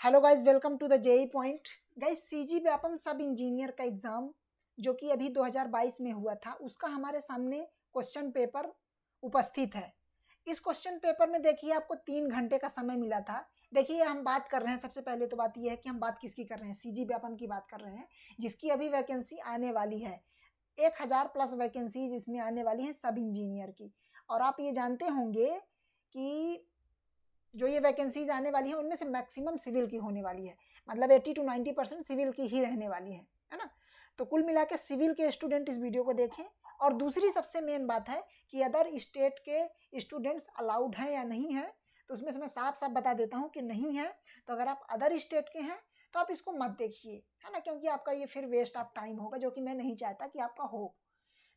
Hello guys, welcome to the JE point. Guys, CG Vyapam sub engineer का exam जो कि अभी 2022 में हुआ था, उसका हमारे सामने क्वेश्चन पेपर उपस्थित है। इस क्वेश्चन पेपर में देखिए आपको 3 घंटे का समय मिला था। देखिए हम बात कर रहे हैं, सबसे पहले तो बात यह है कि हम बात किसकी कर रहे हैं, सीजी व्यापम की बात कर रहे हैं, जिसकी अभी वैकेंसी आने वाली है। 1000 प्लस वैकेंसीज इसमें आने वाली हैं सब इंजीनियर की। और आप ये जानते होंगे कि जो ये वैकेंसीज आने वाली है उनमें से मैक्सिमम सिविल की होने वाली है, मतलब 80 to 90% सिविल की ही रहने वाली है ना। तो कुल मिला के सिविल के स्टूडेंट इस वीडियो को देखें। और दूसरी सबसे मेन बात है कि अदर स्टेट के स्टूडेंट्स अलाउड हैं या नहीं है, तो उसमें से मैं साफ साफ बता देता हूँ कि नहीं है। तो अगर आप अदर स्टेट के हैं तो आप इसको मत देखिए, है ना, क्योंकि आपका ये फिर वेस्ट ऑफ टाइम होगा, जो कि मैं नहीं चाहता कि आपका हो।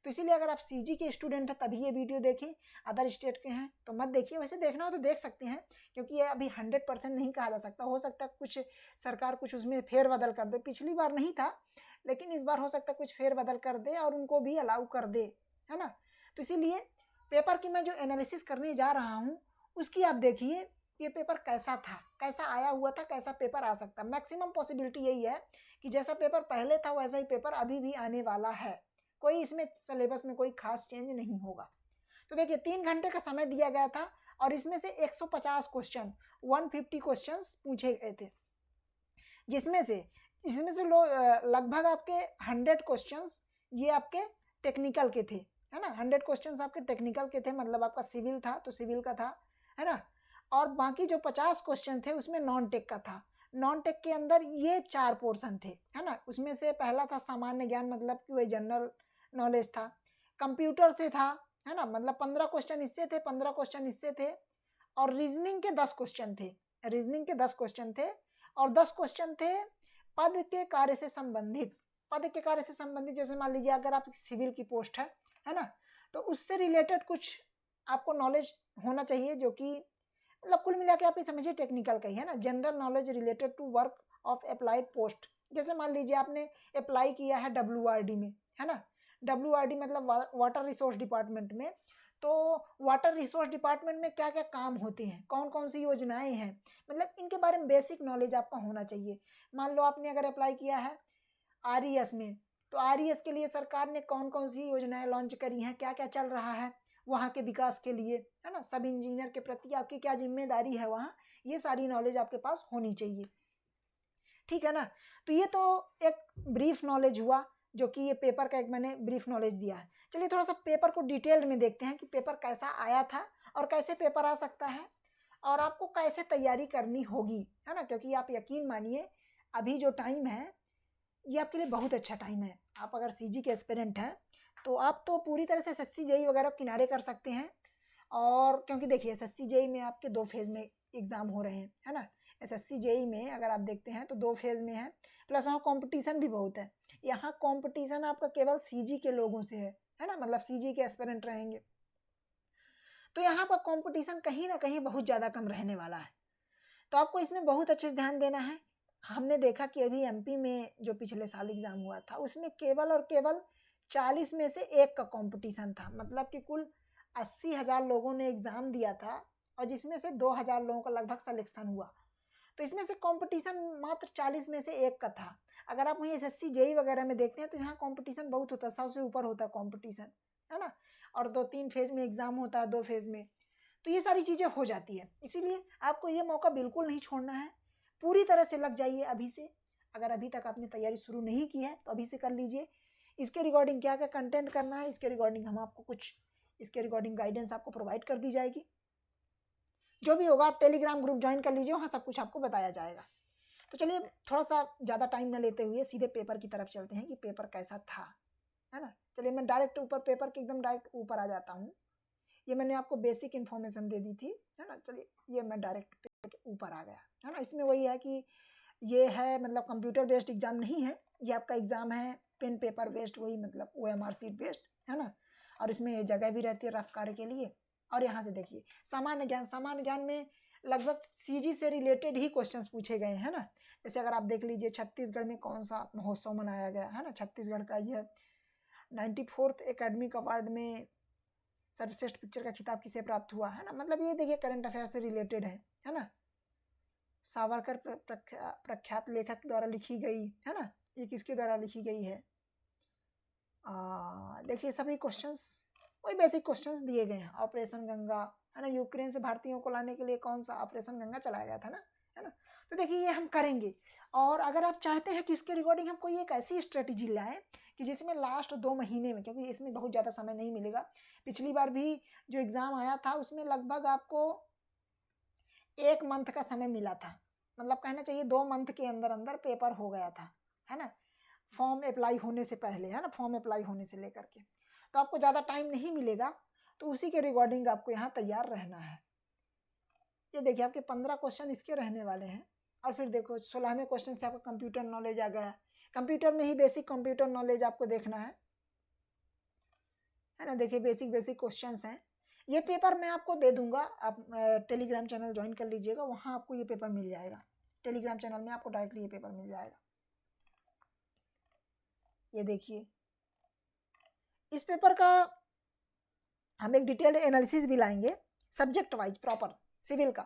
तो इसीलिए अगर आप सीजी के स्टूडेंट हैं तभी ये वीडियो देखें, अदर स्टेट के हैं तो मत देखिए। वैसे देखना हो तो देख सकते हैं, क्योंकि ये अभी 100% नहीं कहा जा सकता। हो सकता है कुछ सरकार कुछ उसमें फेरबदल कर दे, पिछली बार नहीं था लेकिन इस बार हो सकता है कुछ फेरबदल कर दे और उनको भी अलाउ कर दे, है ना। तो इसीलिए पेपर की मैं जो एनालिसिस करने जा रहा हूँ उसकी आप देखिए ये पेपर कैसा था, कैसा आया हुआ था, कैसा पेपर आ सकता। मैक्सिमम पॉसिबिलिटी यही है कि जैसा पेपर पहले था वैसा ही पेपर अभी भी आने वाला है, कोई इसमें सिलेबस में कोई खास चेंज नहीं होगा। तो देखिए 3 घंटे का समय दिया गया था और इसमें से 150 क्वेश्चन 150 क्वेश्चंस पूछे गए थे, जिसमें से इसमें से लगभग आपके 100 क्वेश्चंस ये आपके टेक्निकल के थे, है ना। 100 क्वेश्चंस आपके टेक्निकल के थे, मतलब आपका सिविल था तो सिविल का था, है ना। और बाकी जो 50 क्वेश्चन थे उसमें नॉन टेक का था। नॉन टेक के अंदर ये 4 पोर्शन थे, है ना। उसमें से पहला था सामान्य ज्ञान, मतलब कि वही जनरल नॉलेज था। कंप्यूटर से था, है ना, मतलब 15 क्वेश्चन इससे थे, 15 क्वेश्चन इससे थे। और रीजनिंग के 10 क्वेश्चन थे, रीजनिंग के 10 क्वेश्चन थे। और 10 क्वेश्चन थे पद के कार्य से संबंधित। पद के कार्य से संबंधित जैसे मान लीजिए अगर आप सिविल की पोस्ट है ना, तो उससे रिलेटेड कुछ आपको नॉलेज होना चाहिए, जो कि मतलब कुल मिला के आप ये समझिए टेक्निकल का ही है ना। General knowledge related to work of applied post, जैसे मान लीजिए आपने अप्लाई किया है WRD में, है ना। WRD मतलब वाटर रिसोर्स डिपार्टमेंट में। तो वाटर रिसोर्स डिपार्टमेंट में क्या क्या काम होते हैं, कौन कौन सी योजनाएं हैं, मतलब इनके बारे में बेसिक नॉलेज आपका होना चाहिए। मान लो आपने अगर अप्लाई किया है RES में, तो RES के लिए सरकार ने कौन कौन सी योजनाएं लॉन्च करी हैं, क्या क्या चल रहा है वहाँ के विकास के लिए, है ना। सब इंजीनियर के प्रति आपकी क्या जिम्मेदारी है वहाँ, ये सारी नॉलेज आपके पास होनी चाहिए, ठीक है ना। तो ये तो एक ब्रीफ नॉलेज हुआ, जो कि ये पेपर का एक मैंने ब्रीफ नॉलेज दिया है। चलिए थोड़ा सा पेपर को डिटेल में देखते हैं कि पेपर कैसा आया था और कैसे पेपर आ सकता है और आपको कैसे तैयारी करनी होगी, है ना। क्योंकि आप यकीन मानिए अभी जो टाइम है ये आपके लिए बहुत अच्छा टाइम है। आप अगर सीजी के एस्पिरेंट हैं तो आप तो पूरी तरह से SSC जेई वगैरह किनारे कर सकते हैं। और क्योंकि देखिए SSC जेई में आपके 2 फेज में एग्जाम हो रहे हैं, है ना। SSC जेई में अगर आप देखते हैं तो 2 फेज में है, प्लस वहाँ कंपटीशन भी बहुत है। यहाँ कंपटीशन आपका केवल सीजी के लोगों से है ना, मतलब सीजी के एस्पिरेंट रहेंगे। तो यहाँ पर कंपटीशन कहीं ना कहीं बहुत ज़्यादा कम रहने वाला है, तो आपको इसमें बहुत अच्छे से ध्यान देना है। हमने देखा कि अभी MP में जो पिछले साल एग्जाम हुआ था उसमें केवल और केवल 40 में से 1 का कंपटीशन था, मतलब कि कुल 80,000 लोगों ने एग्जाम दिया था और जिसमें से 2,000 लोगों का लगभग सिलेक्शन हुआ। तो इसमें से कंपटीशन मात्र 40 में से 1 का था। अगर आप वहीं SSC जेई वगैरह में देखते हैं तो यहाँ कंपटीशन बहुत होता है, 100 से ऊपर होता है कंपटीशन, है ना। और 2-3 फेज में एग्जाम होता है, 2 फेज में। तो ये सारी चीज़ें हो जाती है, इसीलिए आपको ये मौका बिल्कुल नहीं छोड़ना है। पूरी तरह से लग जाइए अभी से। अगर अभी तक आपने तैयारी शुरू नहीं की है तो अभी से कर लीजिए। इसके रिगार्डिंग क्या क्या कंटेंट करना है, इसके रिगार्डिंग हम आपको कुछ इसके रिगार्डिंग गाइडेंस आपको प्रोवाइड कर दी जाएगी। जो भी होगा आप टेलीग्राम ग्रुप ज्वाइन कर लीजिए, वहाँ सब कुछ आपको बताया जाएगा। तो चलिए थोड़ा सा ज़्यादा टाइम न लेते हुए सीधे पेपर की तरफ चलते हैं कि पेपर कैसा था, है ना। चलिए मैं डायरेक्ट ऊपर पेपर के एकदम डायरेक्ट ऊपर आ जाता हूँ। ये मैंने आपको बेसिक इन्फॉर्मेशन दे दी थी, है ना। चलिए ये मैं डायरेक्ट पेपर के ऊपर आ गया, है ना। इसमें वही है कि ये है मतलब कंप्यूटर बेस्ड एग्जाम नहीं है, ये आपका एग्जाम है पेन पेपर बेस्ड, वही मतलब OMR शीट बेस्ड, है ना। और इसमें जगह भी रहती है रफ कार्य के लिए। और यहाँ से देखिए सामान्य ज्ञान, सामान्य ज्ञान में लगभग सीजी से रिलेटेड ही क्वेश्चंस पूछे गए हैं ना। जैसे अगर आप देख लीजिए छत्तीसगढ़ में कौन सा महोत्सव मनाया गया है ना, छत्तीसगढ़ का यह 94th एकेडमिक अवार्ड में सर्वश्रेष्ठ पिक्चर का खिताब किसे प्राप्त हुआ, है ना। मतलब ये देखिए करंट अफेयर से रिलेटेड है ना। सावरकर प्रख्यात लेखक द्वारा लिखी गई है ना, ये किसके द्वारा लिखी गई है? देखिए सभी क्वेश्चंस वही बेसिक क्वेश्चंस दिए गए हैं। ऑपरेशन गंगा है ना, यूक्रेन से भारतीयों को लाने के लिए कौन सा ऑपरेशन गंगा चलाया गया था ना, है ना। तो देखिए ये हम करेंगे। और अगर आप चाहते हैं कि इसके रिगार्डिंग हम कोई एक ऐसी स्ट्रेटेजी लाएं कि जिसमें लास्ट 2 महीने में, क्योंकि इसमें बहुत ज़्यादा समय नहीं मिलेगा, पिछली बार भी जो एग्ज़ाम आया था उसमें लगभग आपको 1 मंथ का समय मिला था, मतलब कहना चाहिए 2 मंथ के अंदर अंदर पेपर हो गया था, है ना, फॉर्म अप्लाई होने से पहले, है ना, फॉर्म अप्लाई होने से लेकर के। तो आपको ज़्यादा टाइम नहीं मिलेगा, तो उसी के रिगार्डिंग आपको यहाँ तैयार रहना है। ये देखिए आपके 15 क्वेश्चन इसके रहने वाले हैं। और फिर देखो 16वें क्वेश्चन से आपका कंप्यूटर नॉलेज आ गया। कंप्यूटर में ही बेसिक कंप्यूटर नॉलेज आपको देखना है ना। देखिए बेसिक क्वेश्चंस हैं। ये पेपर मैं आपको दे दूंगा, आप टेलीग्राम चैनल ज्वाइन कर लीजिएगा, वहाँ आपको ये पेपर मिल जाएगा। टेलीग्राम चैनल में आपको डायरेक्टली ये पेपर मिल जाएगा। ये देखिए इस पेपर का हम एक डिटेल्ड एनालिसिस भी लाएंगे सब्जेक्ट वाइज प्रॉपर सिविल का,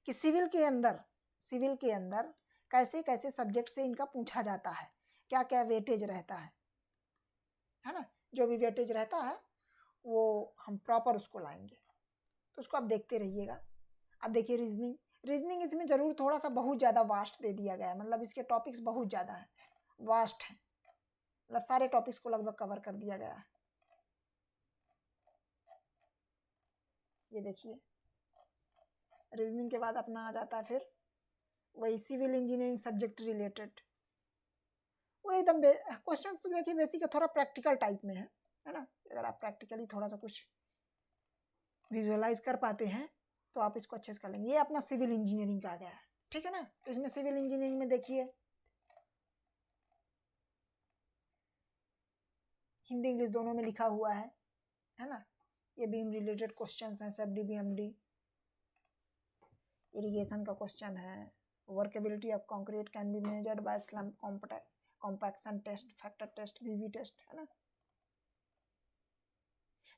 कि सिविल के अंदर कैसे कैसे सब्जेक्ट से इनका पूछा जाता है, क्या क्या वेटेज रहता है ना। जो भी वेटेज रहता है वो हम प्रॉपर उसको लाएंगे, तो उसको आप देखते रहिएगा। अब देखिए रीजनिंग इसमें जरूर थोड़ा सा बहुत ज़्यादा वास्ट दे दिया गया है, मतलब इसके टॉपिक्स बहुत ज़्यादा है, वास्ट है, मतलब सारे टॉपिक्स को लगभग कवर कर दिया गया है। ये देखिए रीजनिंग के बाद अपना आ जाता है फिर वही सिविल इंजीनियरिंग सब्जेक्ट रिलेटेड, वो एकदम क्वेश्चन तो देखिए बेसिक है, थोड़ा प्रैक्टिकल टाइप में है ना। अगर आप प्रैक्टिकली थोड़ा सा कुछ विजुअलाइज कर पाते हैं तो आप इसको अच्छे से कर लेंगे। ये अपना सिविल इंजीनियरिंग का आ गया है, ठीक है ना। तो इसमें सिविल इंजीनियरिंग में देखिए हिंदी इंग्लिश दोनों में लिखा हुआ है ना। ये बीम रिलेटेड क्वेश्चन हैं, सब DBMD इरिगेशन का क्वेश्चन है। Workability of concrete can be measured by slump compaction test, factor test, VV test, है ना।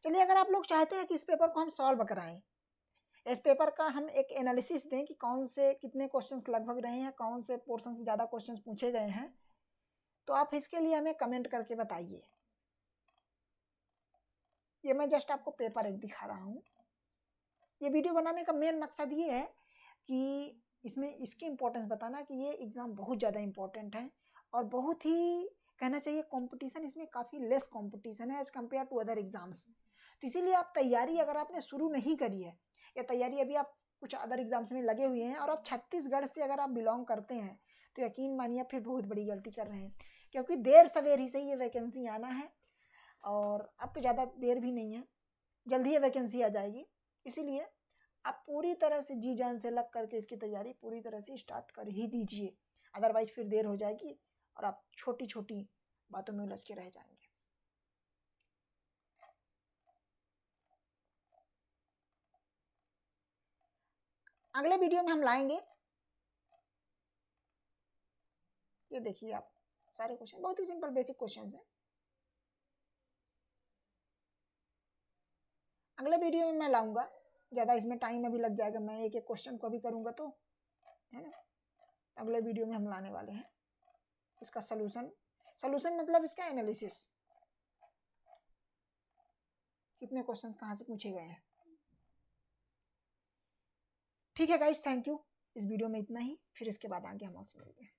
चलिए अगर आप लोग चाहते हैं कि इस पेपर को हम सॉल्व कराएं, इस पेपर का हम एक एनालिसिस दें कि कौन से कितने क्वेश्चंस लगभग रहे हैं, कौन से पोर्शन से ज़्यादा क्वेश्चंस पूछे गए हैं, तो आप इसके लिए हमें कमेंट करके बताइए। ये मैं जस्ट आपको पेपर एक दिखा रहा हूँ। ये वीडियो बनाने का मेन मकसद ये है कि इसमें इसकी इम्पोर्टेंस बताना कि ये एग्ज़ाम बहुत ज़्यादा इम्पोर्टेंट है और बहुत ही कहना चाहिए कंपटीशन इसमें काफ़ी लेस कंपटीशन है as compare to other exams. तो इसीलिए आप तैयारी अगर आपने शुरू नहीं करी है या तैयारी अभी आप कुछ अदर एग्ज़ाम्स में लगे हुए हैं और आप छत्तीसगढ़ से अगर आप बिलोंग करते हैं तो यकीन मानिए फिर बहुत बड़ी गलती कर रहे हैं, क्योंकि देर सवेर ही से ये वैकेंसी आना है और अब तो ज़्यादा देर भी नहीं है, जल्दी ये वैकेंसी आ जाएगी। इसीलिए आप पूरी तरह से जी जान से लग करके इसकी तैयारी पूरी तरह से स्टार्ट कर ही दीजिए, अदरवाइज फिर देर हो जाएगी और आप छोटी छोटी बातों में उलझ के रह जाएंगे। अगले वीडियो में हम लाएंगे, ये देखिए आप सारे क्वेश्चन बहुत ही सिंपल बेसिक क्वेश्चन हैं। अगले वीडियो में मैं लाऊंगा, ज़्यादा इसमें टाइम अभी लग जाएगा, मैं एक एक क्वेश्चन को भी करूंगा तो, है ना। अगले वीडियो में हम लाने वाले हैं इसका सलूशन मतलब इसका एनालिसिस, कितने क्वेश्चंस कहाँ से पूछे गए हैं। ठीक है गाइस, थैंक यू। इस वीडियो में इतना ही, फिर इसके बाद आगे हम आपसे मिलते हैं।